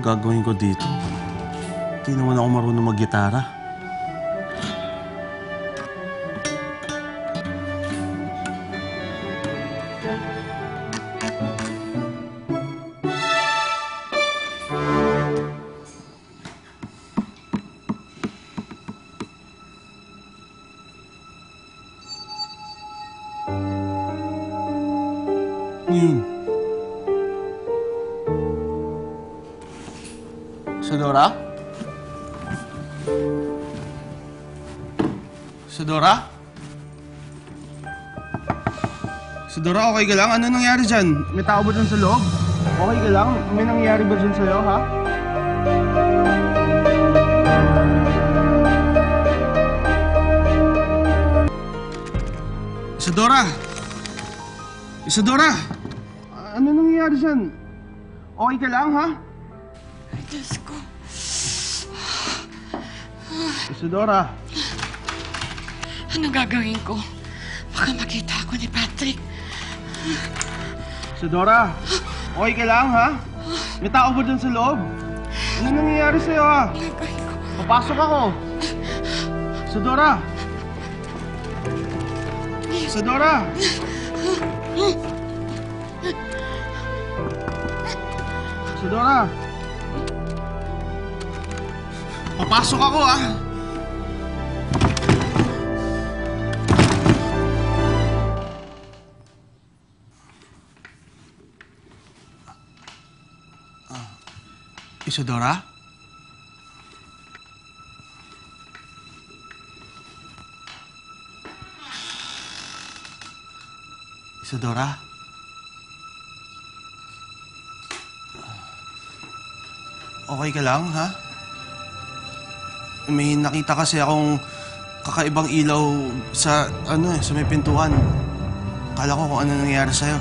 gagawin ko dito? Hindi naman ako marunong mag-gitara. Yun. Isadora? Isadora? Isadora, okay ka lang? Ano nangyari dyan? May tao ba dyan sa loob? Okay ka lang? May nangyari ba dyan sa'yo, ha? Isadora! Isadora! Ano nangyayari dyan? Okay ka lang, ha? Ay, Diyos ko. Isadora! Ano gagawin ko? Baka makita ako ni Patrick. Isadora! Okay ka lang, ha? May tao ba dyan sa loob? Ano nangyayari sa'yo, ha? Ano gagawin ko? Papasok ako! Isadora! Isadora! Isadora! Papasok ako, ah! Isadora? Isadora? Okay ka lang, ha? May nakita kasi akong kakaibang ilaw sa, sa may pintuan. Akala ko kung ano nangyayari sa'yo.